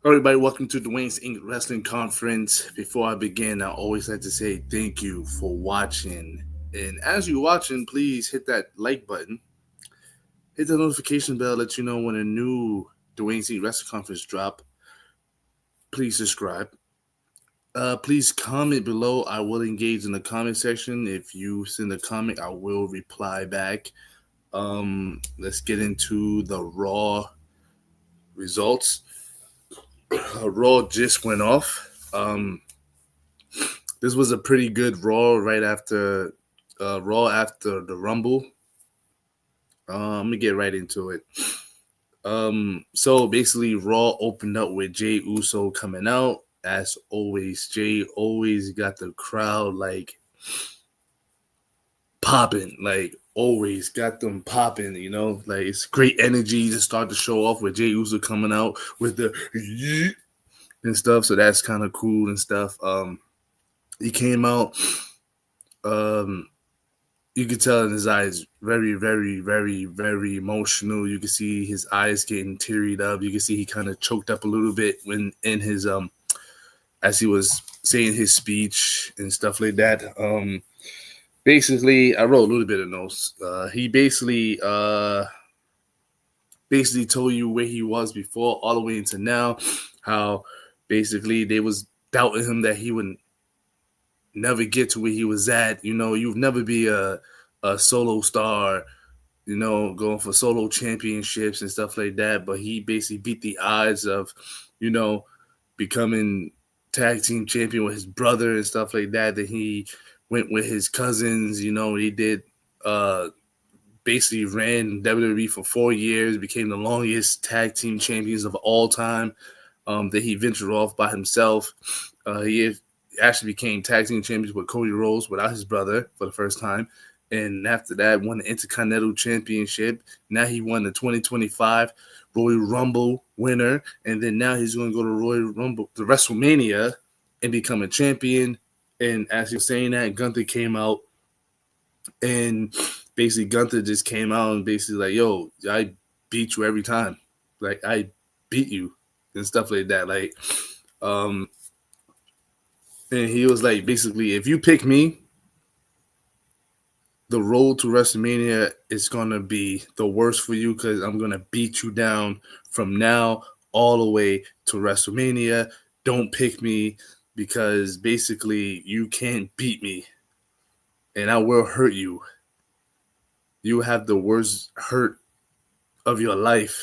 Everybody, welcome to Dwayne's Inc. Wrestling Conference. Before I begin, I always like to say thank you for watching. And as you're watching, please hit that like button, hit the notification bell, let you know when a new Dwayne's Inc. Wrestling Conference drop. Please subscribe. Please comment below. I will engage in the comment section. If you send a comment, I will reply back. Let's get into the Raw results. Raw just went off. This was a pretty good Raw after the Rumble. Let me get right into it. So basically, Raw opened up with Jey Uso coming out. As always, Jey always got the crowd like popping, like always got them popping. Like it's great energy to start the show off with Jey Uso coming out with the and stuff. So that's kind of cool and stuff. He came out. Um, you could tell in his eyes very, very, very, very emotional. You can see his eyes getting teared up. You can see he kind of choked up a little bit when in his as he was saying his speech and stuff like that. Basically, I wrote a little bit of notes. He basically told you where he was before, all the way into now. How basically they was doubting him that he would never get to where he was at. You'd never be a solo star, going for solo championships and stuff like that. But he basically beat the odds of, becoming tag team champion with his brother and stuff like that. That he went with his cousins. He did basically ran WWE for 4 years, became the longest tag team champions of all time. That he ventured off by himself. He actually became tag team champions with Cody Rhodes without his brother for the first time. And after that, won the Intercontinental Championship. Now he won the 2025 Royal Rumble winner. And then now he's going to go to Royal Rumble, the WrestleMania, and become a champion. And as you're saying that, Gunther came out. And basically, Gunther just came out and basically like, yo, I beat you every time. Like, I beat you and stuff like that. Like, and he was like, basically, if you pick me, the road to WrestleMania is going to be the worst for you because I'm going to beat you down from now all the way to WrestleMania. Don't pick me because basically you can't beat me and I will hurt you. You have the worst hurt of your life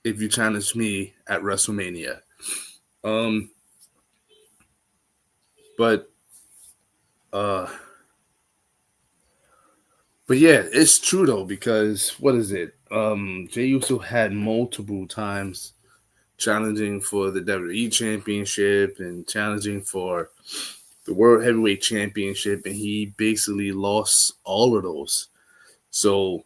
if you challenge me at WrestleMania. But uh But yeah, it's true though because what is it? Jey Uso had multiple times challenging for the WWE Championship and challenging for the World Heavyweight Championship, and he basically lost all of those. So,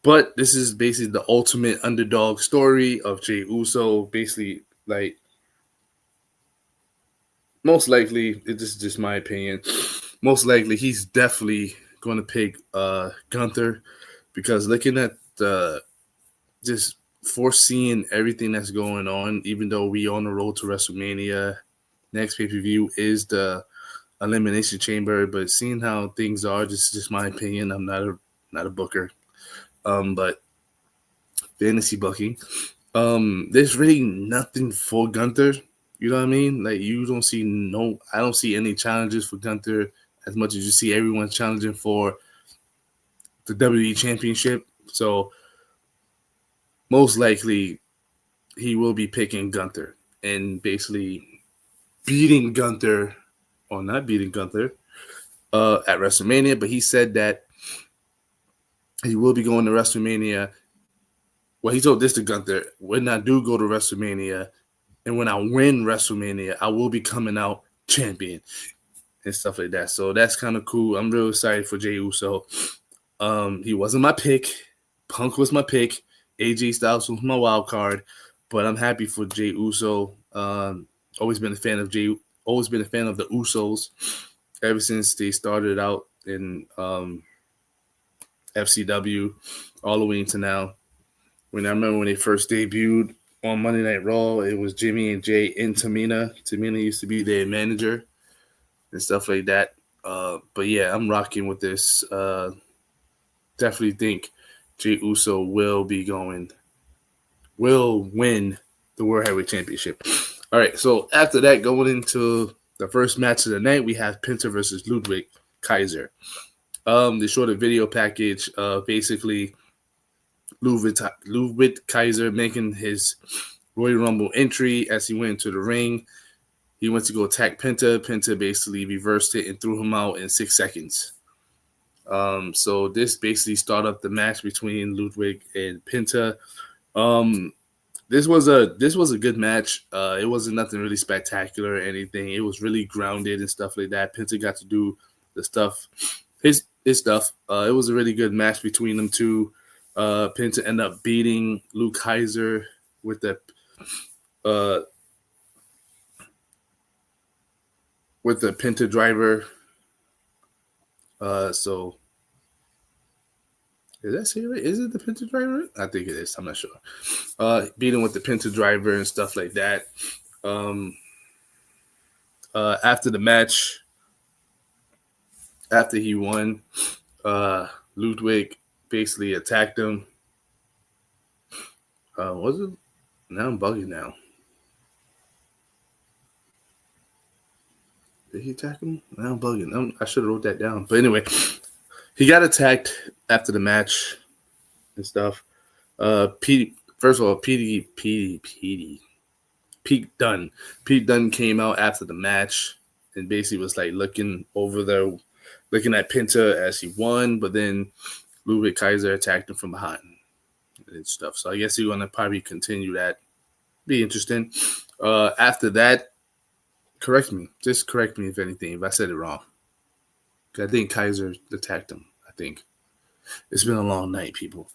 but this is basically the ultimate underdog story of Jey Uso. Basically, like most likely, this is just my opinion. Most likely, he's definitely going to pick Gunther because looking at just foreseeing everything that's going on, even though we on the road to WrestleMania, next pay per view is the Elimination Chamber. But seeing how things are, just my opinion. I'm not a booker, but fantasy booking. There's really nothing for Gunther. You know what I mean? Like I don't see any challenges for Gunther as much as you see everyone challenging for the WWE Championship. So most likely he will be picking Gunther and basically beating Gunther or not beating Gunther at WrestleMania. But he said that he will be going to WrestleMania. Well, he told this to Gunther: when I do go to WrestleMania and when I win WrestleMania, I will be coming out champion and stuff like that. So that's kind of cool. I'm real excited for Jey Uso. He wasn't my pick. Punk was my pick. AJ Styles was my wild card, but I'm happy for Jey Uso. Always been a fan of Jey. Always been a fan of the Usos ever since they started out in FCW, all the way into now. When I remember when they first debuted on Monday Night Raw, it was Jimmy and Jay and Tamina. Tamina used to be their manager and stuff like that. But yeah, I'm rocking with this. Definitely think Jey Uso will win the World Heavyweight Championship. All right, so after that, going into the first match of the night, we have Penta versus Ludwig Kaiser. They showed a video package of basically Ludwig Kaiser making his Royal Rumble entry as he went into the ring. He went to go attack Penta. Penta basically reversed it and threw him out in 6 seconds. So this basically started up the match between Ludwig and Penta. This was a good match. It wasn't nothing really spectacular or anything. It was really grounded and stuff like that. Penta got to do the stuff, his stuff. It was a really good match between them two. Penta ended up beating Luke Kaiser with the Penta driver. So is that serious? Is it the Penta driver? I think it is. I'm not sure. Beating with the Penta driver and stuff like that. After the match, after he won, Ludwig basically attacked him. Was it? Now I'm bugging now. Did he attack him? Now I'm bugging. I should have wrote that down. But anyway, he got attacked after the match and stuff. First of all, Pete Dunne. Pete Dunne came out after the match and basically was like looking at Penta as he won, but then Ludwig Kaiser attacked him from behind and stuff. So I guess he's gonna probably continue that. Be interesting. After that, correct me if anything, if I said it wrong. I think Kaiser attacked him. I think it's been a long night, people.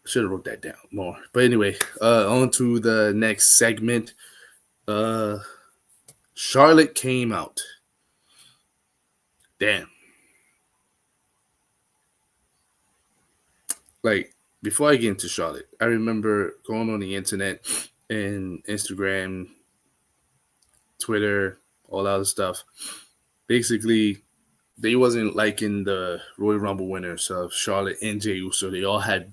Should have wrote that down more. But anyway, on to the next segment. Charlotte came out. Damn. Like, before I get into Charlotte, I remember going on the internet and Instagram, Twitter, all that other stuff. Basically, they wasn't liking the Royal Rumble winners of Charlotte and Jey Uso. They all had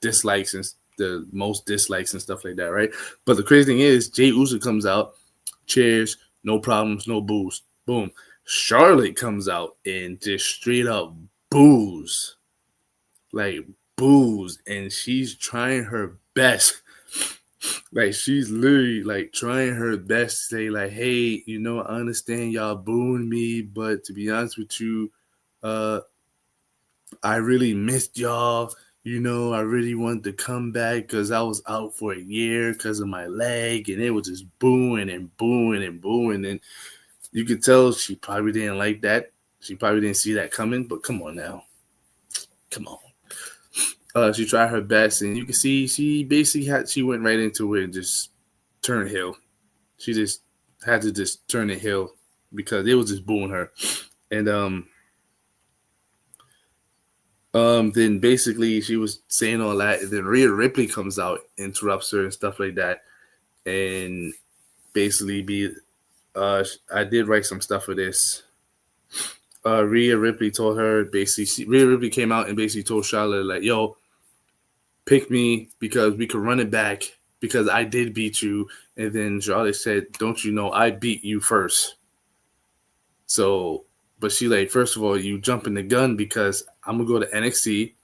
dislikes and the most dislikes and stuff like that, right? But the crazy thing is, Jey Uso comes out, cheers, no problems, no boos. Boom. Charlotte comes out and just straight up boos. Like, boos. And she's trying her best. Like, she's literally, like, trying her best to say, like, hey, you know, I understand y'all booing me, but to be honest with you, I really missed y'all. You know, I really wanted to come back because I was out for a year because of my leg, and it was just booing and booing and booing. And you could tell she probably didn't like that. She probably didn't see that coming, but come on now. Come on. She tried her best, and you can see she basically went right into it and just turned heel. She just had to just turn it heel because it was just booing her. And then basically she was saying all that, and then Rhea Ripley comes out, interrupts her and stuff like that, and basically I did write some stuff for this. Rhea Ripley told her Rhea Ripley came out and basically told Charlotte, like, yo, pick me because we could run it back because I did beat you. And then Charlotte said, don't you know I beat you first? So, but she like, first of all, you jump in the gun because I'm going to go to NXT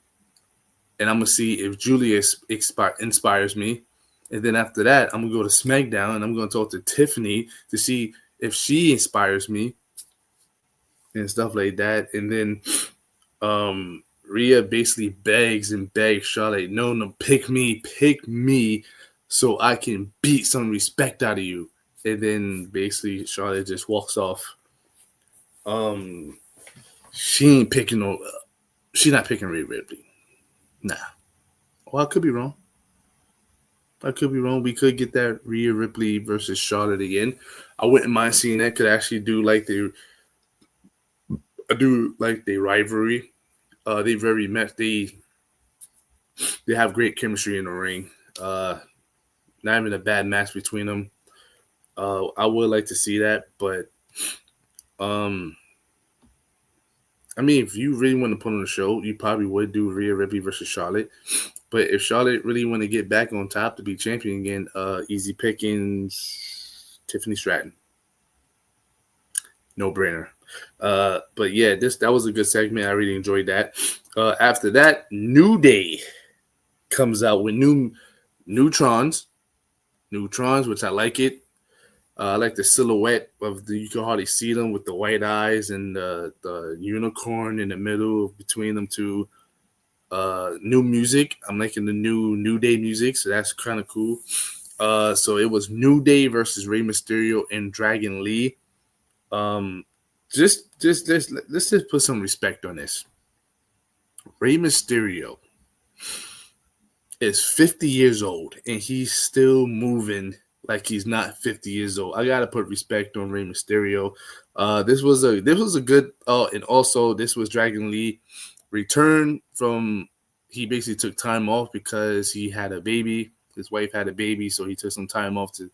and I'm going to see if Julia inspires me. And then after that, I'm going to go to SmackDown and I'm going to talk to Tiffany to see if she inspires me and stuff like that. And then Rhea basically begs Charlotte, no, pick me so I can beat some respect out of you. And then basically Charlotte just walks off. She ain't picking no. She's not picking Rhea Ripley. Nah. Well, I could be wrong. We could get that Rhea Ripley versus Charlotte again. I wouldn't mind seeing that. Could actually do like the rivalry. They very much They have great chemistry in the ring. Not even a bad match between them. I would like to see that, but um, I mean, if you really want to put on a show, you probably would do Rhea Ripley versus Charlotte. But if Charlotte really want to get back on top to be champion again, easy pickings, Tiffany Stratton, no brainer. But yeah, that was a good segment. I really enjoyed that. After that, New Day comes out with neutrons, which I like it. I like the silhouette of you can hardly see them with the white eyes and the unicorn in the middle between them two. New music. I'm liking the New Day music, so that's kind of cool. So it was New Day versus Rey Mysterio and Dragon Lee. Let's just put some respect on this. Rey Mysterio is 50 years old and he's still moving like he's not 50 years old. I gotta put respect on Rey Mysterio. This was a good. And also this was Dragon Lee return from. He basically took time off because he had a baby. His wife had a baby, so he took some time off to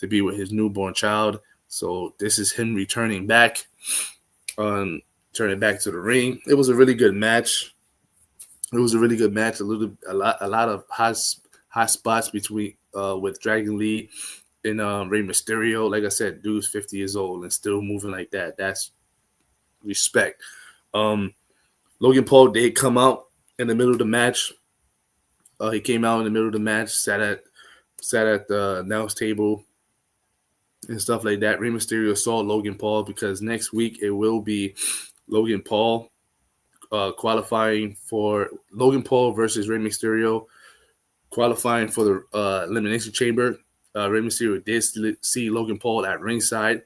be with his newborn child. So this is him returning back, turning back to the ring. It was a really good match. A lot of high spots between with Dragon Lee and Rey Mysterio. Like I said, dude's 50 years old and still moving like that. That's respect. Logan Paul did come out in the middle of the match. He came out in the middle of the match, sat at the announce table and stuff like that. Rey Mysterio saw Logan Paul because next week it will be Logan Paul qualifying for Logan Paul versus Rey Mysterio, qualifying for the Elimination Chamber. Rey Mysterio did see Logan Paul at ringside,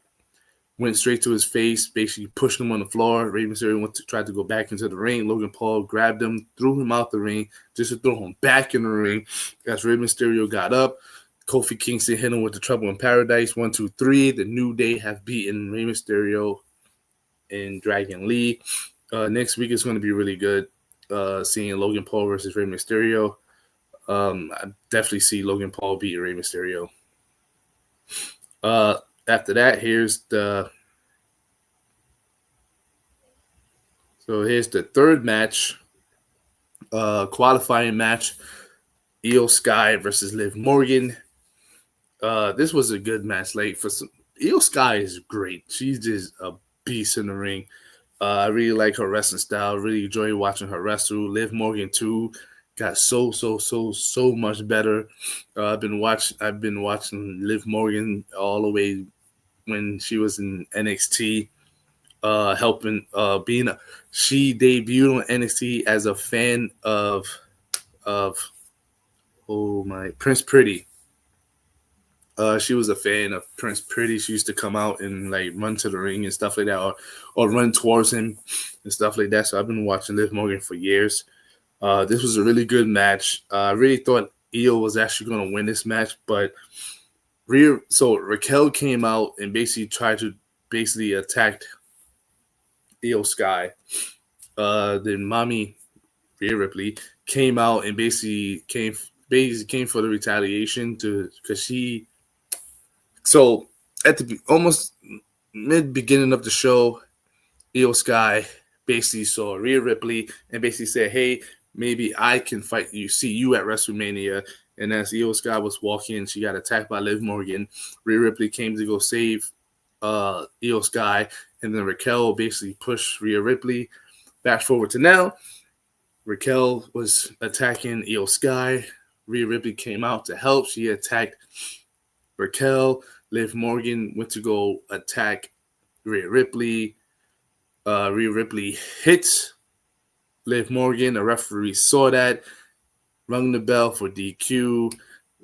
went straight to his face, basically pushed him on the floor. Rey Mysterio tried to go back into the ring. Logan Paul grabbed him, threw him out the ring, just to throw him back in the ring. As Rey Mysterio got up, Kofi Kingston hit him with the Trouble in Paradise. 1, 2, 3. The New Day have beaten Rey Mysterio and Dragon Lee. Next week is going to be really good. Seeing Logan Paul versus Rey Mysterio. I definitely see Logan Paul beat Rey Mysterio. After that, here's the third match, qualifying match. Io Sky versus Liv Morgan. This was a good match. Like Io Sky is great. She's just a beast in the ring. I really like her wrestling style. Really enjoy watching her wrestle. Liv Morgan too got so much better. I've been watching Liv Morgan all the way when she was in NXT, helping she debuted on NXT as a fan of Prince Pretty. She was a fan of Prince Pretty. She used to come out and like run to the ring and stuff like that, or run towards him and stuff like that. So I've been watching Liv Morgan for years. This was a really good match. I really thought Io was actually going to win this match, but Raquel came out and basically tried to attack Io Sky. Then Mommy Rhea Ripley came out and basically came for the retaliation because she. So at the almost mid beginning of the show, Io Sky basically saw Rhea Ripley and basically said, "Hey, maybe I can see you at WrestleMania." And as Io Sky was walking, she got attacked by Liv Morgan. Rhea Ripley came to go save Io Sky, and then Raquel basically pushed Rhea Ripley. Fast forward to now, Raquel was attacking Io Sky. Rhea Ripley came out to help. She attacked Raquel. Liv Morgan went to go attack Rhea Ripley. Rhea Ripley hits Liv Morgan. The referee saw that, rung the bell for DQ.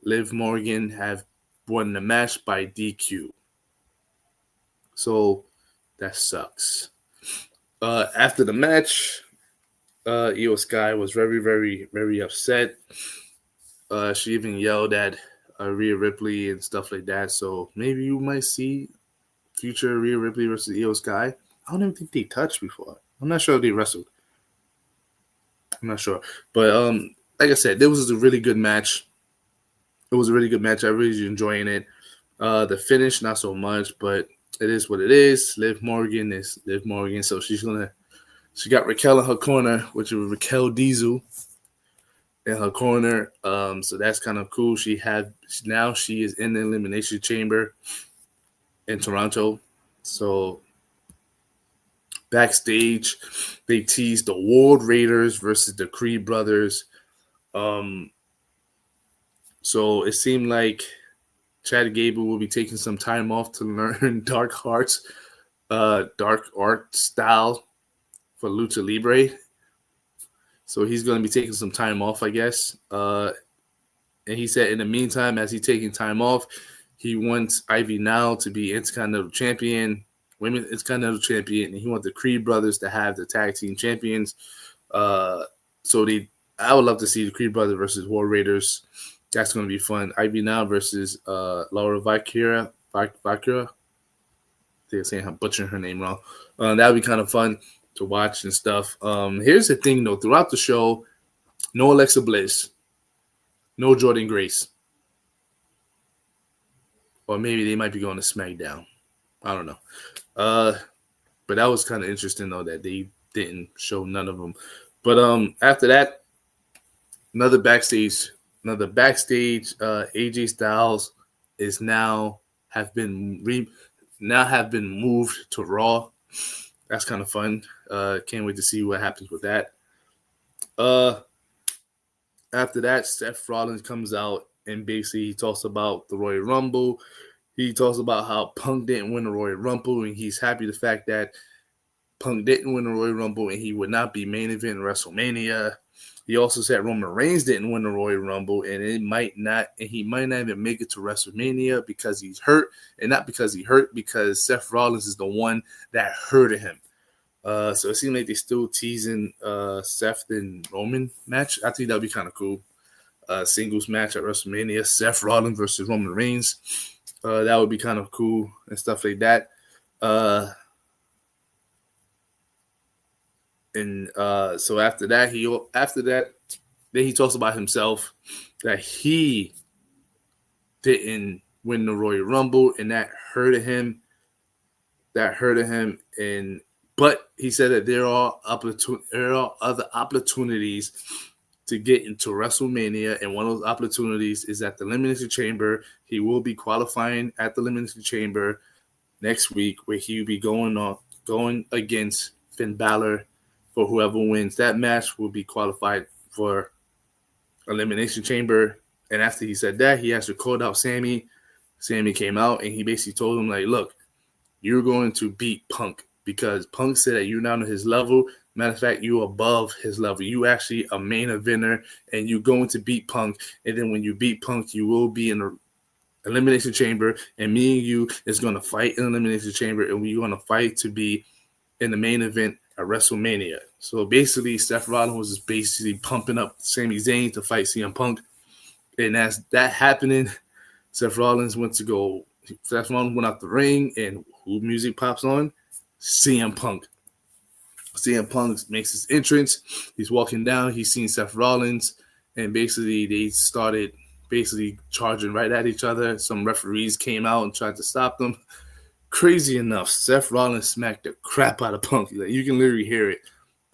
Liv Morgan have won the match by DQ. So that sucks. After the match, Io Sky was very, very, very upset. She even yelled at Rhea Ripley and stuff like that. So maybe you might see future Rhea Ripley versus Io Sky. I don't even think they touched before. I'm not sure if they wrestled. I'm not sure. But like I said, this was a really good match. It was a really good match. I really enjoying it. The finish, not so much, but it is what it is. Liv Morgan is Liv Morgan, so she got Raquel in her corner, which is Raquel Diesel in her corner. So that's kind of cool. She is in the Elimination Chamber in Toronto. So backstage, they teased the World Raiders versus the Creed Brothers. So it seemed like Chad Gable will be taking some time off to learn dark art style for Lucha Libre. So he's going to be taking some time off, I guess. And he said in the meantime, as he's taking time off, he wants Ivy Now to be Intercontinental Champion, Women's Intercontinental Champion, and he wants the Creed Brothers to have the Tag Team Champions. I would love to see the Creed Brothers versus War Raiders. That's going to be fun. Ivy Now versus Laura Valkyria. I think I'm butchering her name wrong. That would be kind of fun to watch and stuff. Here's the thing, though. Throughout the show, no Alexa Bliss, no Jordynne Grace. Or maybe they might be going to SmackDown. I don't know. But that was kind of interesting, though, that they didn't show none of them. But after that, another backstage. AJ Styles is now have been moved to Raw. That's kind of fun. Can't wait to see what happens with that. After that, Seth Rollins comes out and basically he talks about the Royal Rumble. He talks about how Punk didn't win the Royal Rumble, and he's happy the fact that Punk didn't win the Royal Rumble and he would not be main event in WrestleMania. He also said Roman Reigns didn't win the Royal Rumble, and he might not even make it to WrestleMania because he's hurt, and not because he hurt, because Seth Rollins is the one that hurted him. So it seems like they're still teasing Seth and Roman match. I think that'd be kind of cool. Singles match at WrestleMania, Seth Rollins versus Roman Reigns. That would be kind of cool and stuff like that. So after that, then he talks about himself that he didn't win the Royal Rumble, and that hurted him. But he said that there are other opportunities to get into WrestleMania, and one of those opportunities is at the Elimination Chamber. He will be qualifying at the Elimination Chamber next week, where he will be going against Finn Balor. For whoever wins that match will be qualified for Elimination Chamber. And after he said that, he actually called out Sammy. Sammy came out and he basically told him, like, look, you're going to beat Punk because Punk said that you're not on his level. Matter of fact, you're above his level. You actually a main eventer and you're going to beat Punk. And then when you beat Punk, you will be in the Elimination Chamber. And me and you is going to fight in the Elimination Chamber. And we're going to fight to be in the main event at WrestleMania. So basically, Seth Rollins was just basically pumping up Sami Zayn to fight CM Punk. And as that happening, Seth Rollins went out the ring, and who music pops on? CM Punk. CM Punk makes his entrance. He's walking down. He's seen Seth Rollins, and basically they started charging right at each other. Some referees came out and tried to stop them. Crazy enough, Seth Rollins smacked the crap out of Punk. Like, you can literally hear it.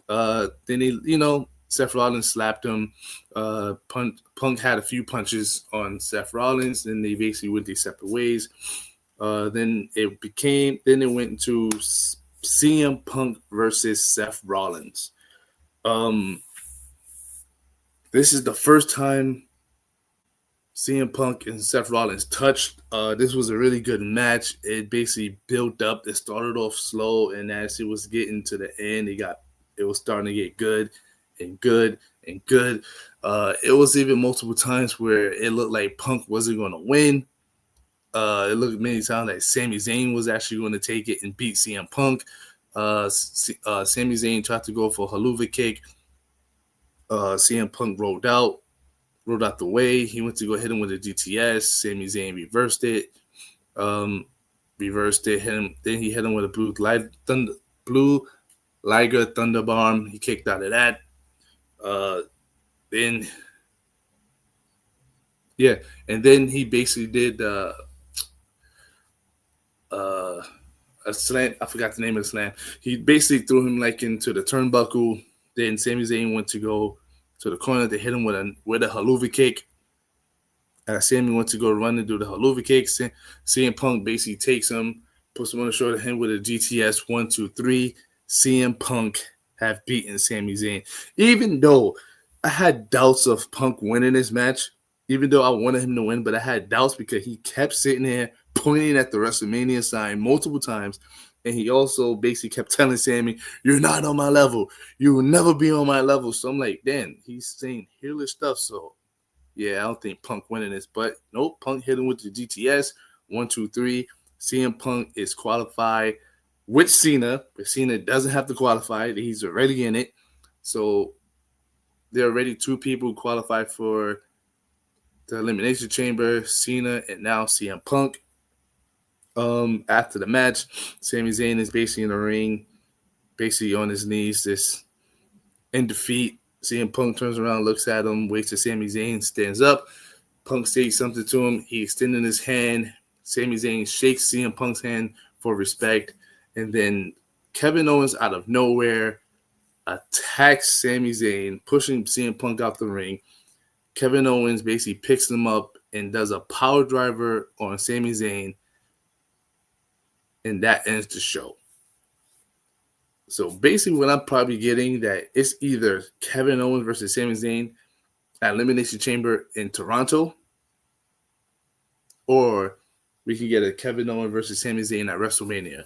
Then Seth Rollins slapped him. Punk had a few punches on Seth Rollins, and they basically went their separate ways. Then it went into CM Punk versus Seth Rollins. This is the first time CM Punk and Seth Rollins touched. This was a really good match. It basically built up. It started off slow, and as it was getting to the end, it was starting to get good and good and good. It was even multiple times where it looked like Punk wasn't going to win. It looked many times like Sami Zayn was actually going to take it and beat CM Punk. Sami Zayn tried to go for a Helluva Kick. CM Punk rolled out the way. He went to go hit him with a GTS. Sami Zayn reversed it. Hit him. Then he hit him with a blue Liger Thunder Bomb. He kicked out of that. Then Yeah, and then he basically did uh, a slam. I forgot the name of the slam. He basically threw him like into the turnbuckle. Then Sami Zayn went to go to the corner to hit him with a haluva kick. Sammy went to go run and do the haluva kick. CM Punk basically takes him, puts him on the shoulder, him with a GTS 1, 2, 3. CM Punk have beaten Sami Zayn. Even though I had doubts of Punk winning this match, even though I wanted him to win, but I had doubts because he kept sitting there pointing at the WrestleMania sign multiple times. And he also basically kept telling Sammy, "You're not on my level. You will never be on my level." So I'm like, damn, he's saying heerless stuff. So yeah, I don't think Punk winning this, but nope, Punk hit him with the GTS 1, 2, 3. CM Punk is qualified with Cena, but Cena doesn't have to qualify. He's already in it. So there are already two people qualified for the Elimination Chamber, Cena and now CM Punk. After the match, Sami Zayn is basically in the ring, basically on his knees, just in defeat. CM Punk turns around, looks at him, waits till Sami Zayn stands up. Punk says something to him. He extended his hand. Sami Zayn shakes CM Punk's hand for respect. And then Kevin Owens out of nowhere attacks Sami Zayn, pushing CM Punk out the ring. Kevin Owens basically picks him up and does a power driver on Sami Zayn. And that ends the show. So basically what I'm probably getting that it's either Kevin Owens versus Sami Zayn at Elimination Chamber in Toronto, or we can get a Kevin Owens versus Sami Zayn at WrestleMania.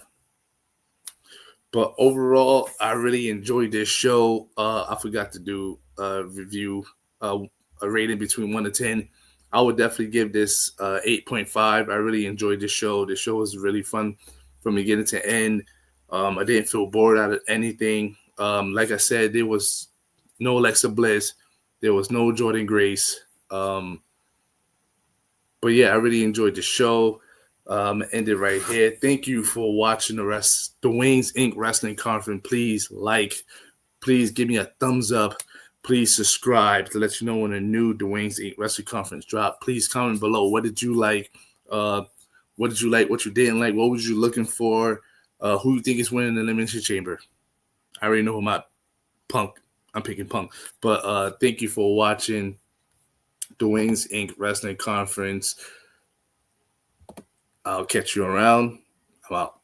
But overall, I really enjoyed this show. I forgot to do a review, a rating between 1 to 10. I would definitely give this 8.5. I really enjoyed this show. This show was really fun from beginning to end. I didn't feel bored out of anything. Like I said, there was no Alexa Bliss. There was no Jordan Grace. But yeah, I really enjoyed the show. End it right here. Thank you for watching the Wings Inc. Wrestling Conference. Please give me a thumbs up. Please subscribe to let you know when a new The Wings Inc. Wrestling Conference drop. Please comment below. What did you like? What did you like? What you didn't like? What was you looking for? Who you think is winning the Elimination Chamber? I already know who my Punk. I'm picking Punk. But thank you for watching The Wings Inc. Wrestling Conference. I'll catch you around. I'm out.